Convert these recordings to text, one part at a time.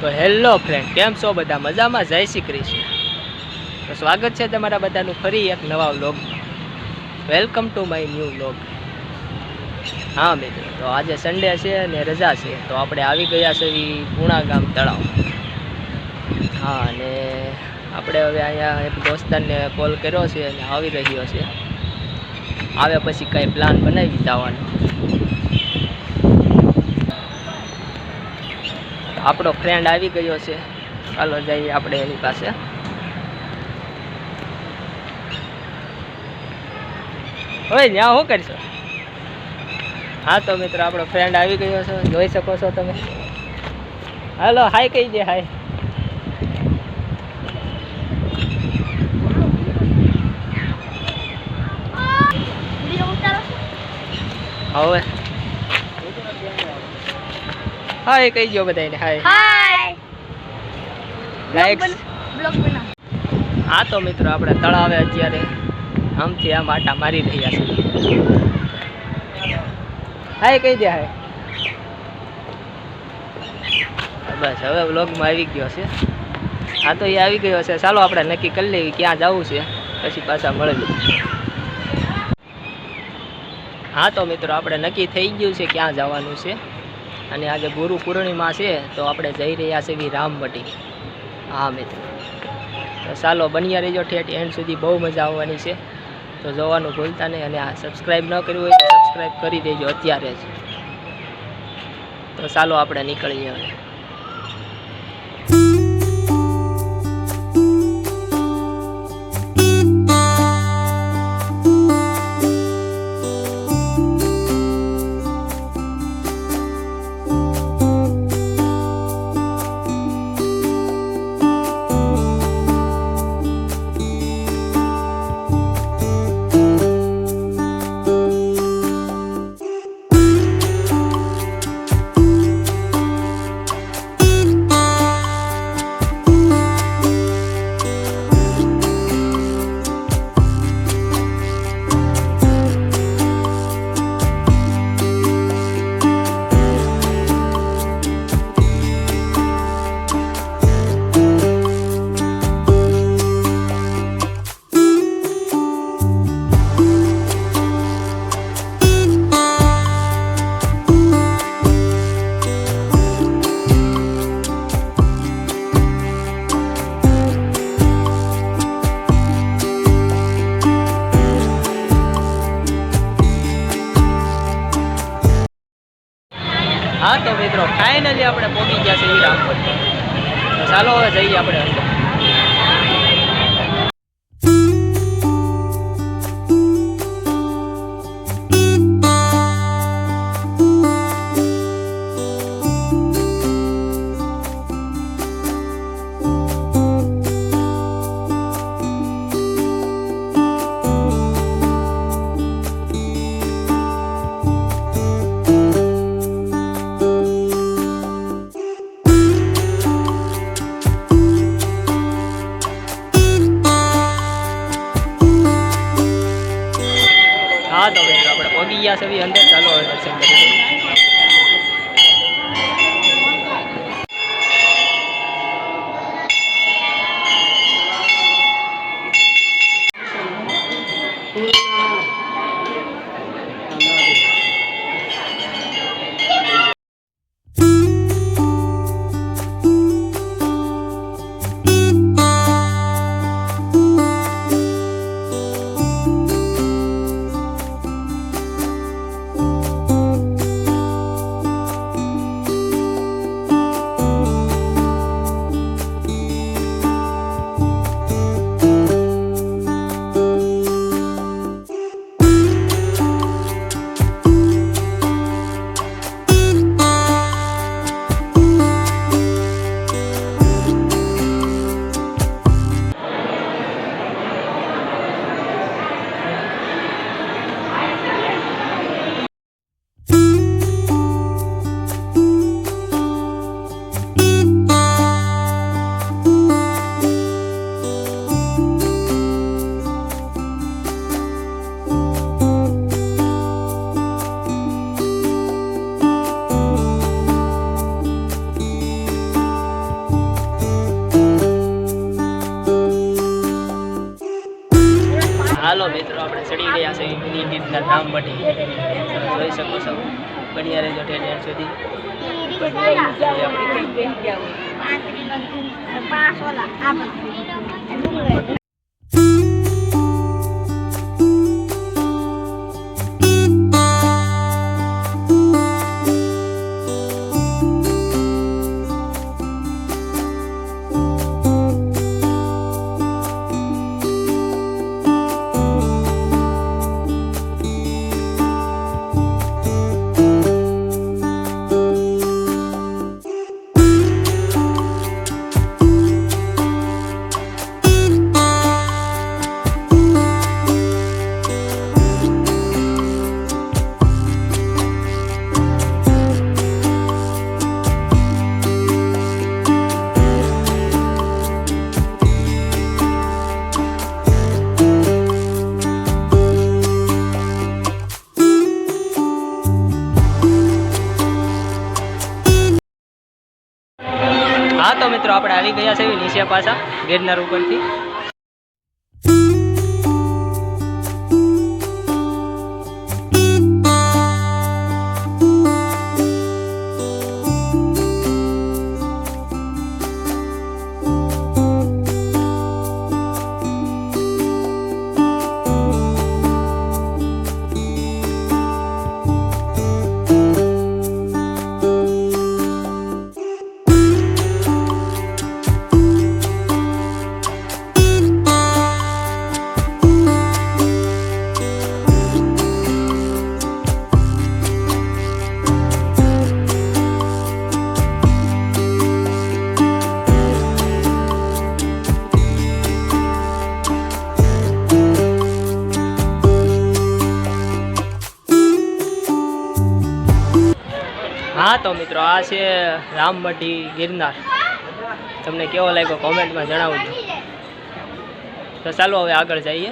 તો hello friend, કેમ છો બધા? મજામાં? જય શ્રી કૃષ્ણ. તો સ્વાગત છે તમારા બધાનું ફરી એક નવા vlog. Welcome to my new vlog. હા મિત્રો, તો આજે સન્ડે છે અને રજા છે, તો આપણે આવી ગયા છે પૂણા ગામ તળાવ. હા, અને આપણે હવે અહીંયા એક દોસ્તારને કોલ કર્યો છે અને આવી રહ્યો છે. આવે પછી કંઈ પ્લાન બનાવી જવાનો. આપણો ફ્રેન્ડ આવી ગયો છે, ચાલો જઈએ આપણે એની પાસે. હોય ત્યાં શું કરશો? હા તો મિત્રો, આપણો ફ્રેન્ડ આવી ગયો છે, જોઈ શકો છો તમે. હાલો, હાય કહી દે. હાય. હવે હાય કહી દો બધાને. હાય હાય. લાઈક્સ. બ્લોગ બના. હા તો મિત્રો, આપણે તળાવે અત્યારે આમથી આમ આટા મારી રહ્યા છે. હાય કહી દે. હાય. બસ હવે વ્લોગમાં આવી ગયો છે. હા તો એ આવી ગયો છે, ચાલો આપણે નક્કી કરી લઈએ ક્યાં જવું છે, પછી પાછા મળીએ. હા તો મિત્રો, આપણે નક્કી થઈ ગયું છે ક્યાં જવાનું છે, અને આજે ગુરુ પૂર્ણિમા છે, તો આપણે જઈ રહ્યા છીએ રામવટી. હા મિત્રો, તો ચાલો બન્યા રહેજો ઠેઠ એન્ડ સુધી, બહુ મજા આવવાની છે. તો જોવાનું ભૂલતા નહીં, અને આ સબસ્ક્રાઈબ ન કર્યું હોય તો સબસ્ક્રાઈબ કરી દેજો અત્યારે જ. તો ચાલો આપણે નીકળીએ હવે. હા તો મિત્રો, ફાઇનલી આપણે પહોંચી ગયા છે રામવટી. ચાલો હવે જઈએ આપણે અંદર. હા તો મિત્રો, આપણે પહોંચી ગયા છે અંદર. ચાલો હવે દર્શન કરીએ. ચાલો મિત્રો આપણે ચડી ગયા છે મિની ગીરના ધામ મઢી. જોઈ શકો છો, બન્યા રહેજો ઠેઠ સુધી. હા તો મિત્રો આપણે આવી ગયા છે નીચે પાછા ગિરનાર ઉપરથી. હા તો મિત્રો આ છે રામમઢી ગિરનાર. તમને કેવો લાગ્યો કોમેન્ટમાં જણાવજો. તો ચાલો હવે આગળ જઈએ.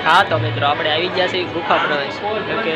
હા તો મિત્રો આપણે આવી ગયા છીએ ગુફા પ્રવેશ. એટલે કે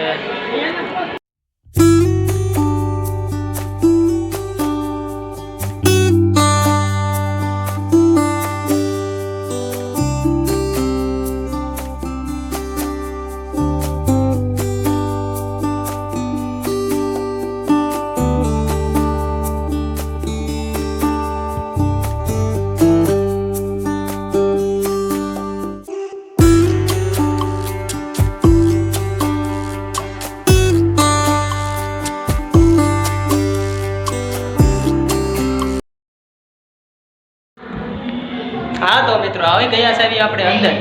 હા તો મિત્રો આવી ગયા છે આપણે અંદર.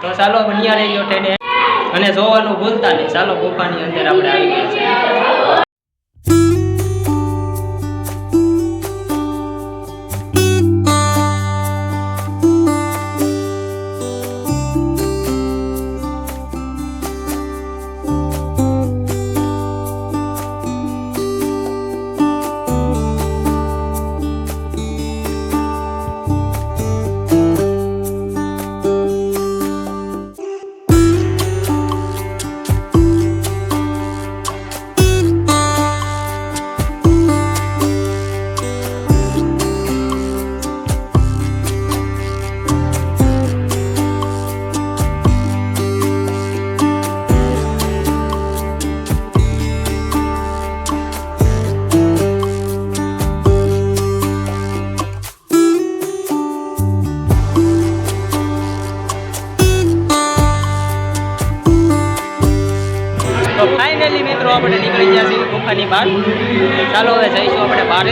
તો ચાલો બન્યા રહીજો ઠેઠે અને જોવાનું ભૂલતા નહીં. ચાલો ગુફાની અંદર આપણે આવી ગયા છે. તો ફાઇનલી મિત્રો આપણે નીકળી ગયા છીએ ગુફાની બહાર. ચાલો હવે જઈશું આપણે બહાર.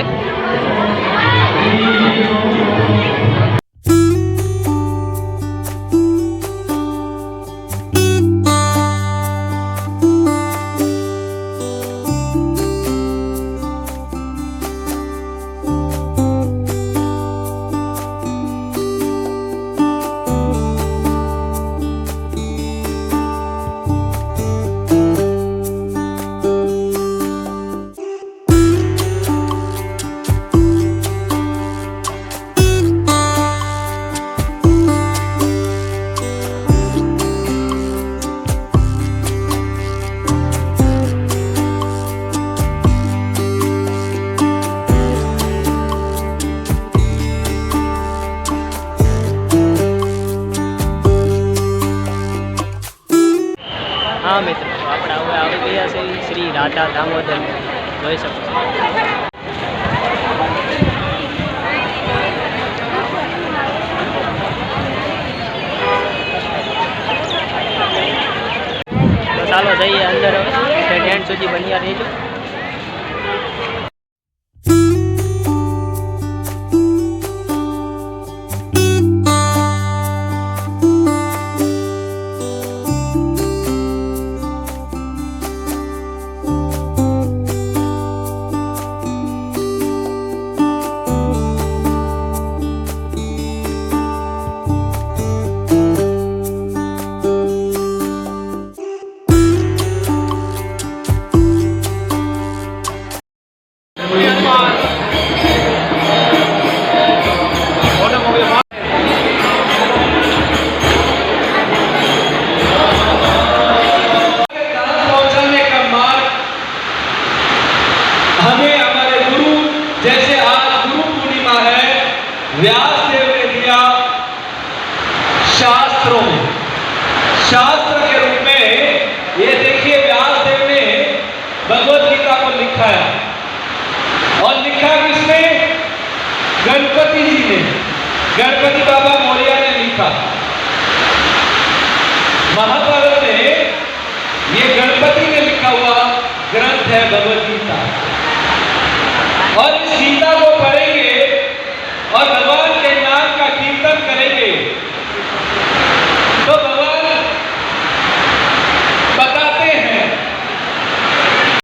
આપણે હવે આવી ગયા છે શ્રી રાધા દામોદર જોઈ શકો છો. તો ચાલો જઈએ અંદર હવે એન્ડ સુધી બન્યા રહીજો. व्यास देव ने दिया शास्त्रों में, शास्त्र के रूप में ये देखिए व्यास देव ने भगवत गीता को लिखा है और लिखा किसने? गणपति जी ने, गणपति बाबा मौर्य ने लिखा. महाभारत में ये गणपति ने लिखा हुआ ग्रंथ है भगवत गीता. और इस गीता को पढ़ेंगे और भगवान के नाम का कीर्तन करेंगे तो भगवान बताते हैं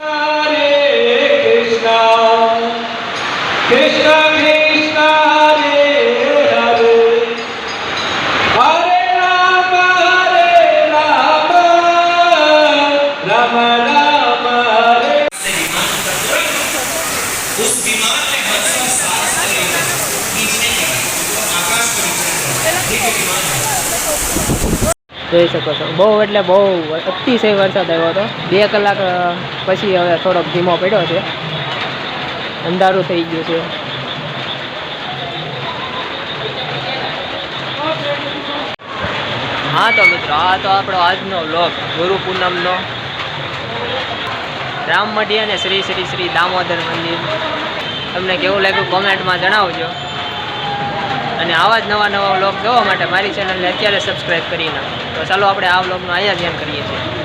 हरे कृष्णा कृष्णा कृष्णा हरे हरे हरे राम राम राम हरे. उस विमान में हमेशा सांस लेगा, खींचने का, आकाश को જોઈ શકો છો. બહુ એટલે બહુ અતિશય વરસાદ આવ્યો હતો. 2 કલાક પછી હવે થોડોક ધીમો પડ્યો છે, અંધારું થઈ ગયું છે. હા તો મિત્રો, આ તો આપણો આજનો વ્લોગ ગુરુ પૂનમનો રામમઢી અને શ્રી શ્રી શ્રી દામોદર મંદિર. તમને કેવું લાગ્યું કોમેન્ટમાં જણાવજો. અને આવા જ નવા વ્લોગ જોવા માટે મારી ચેનલને અત્યારે સબસ્ક્રાઈબ કરી નાખો. તો ચાલો આપણે આ વ્લોગનું અહીંયા ધ્યાન કરીએ છીએ.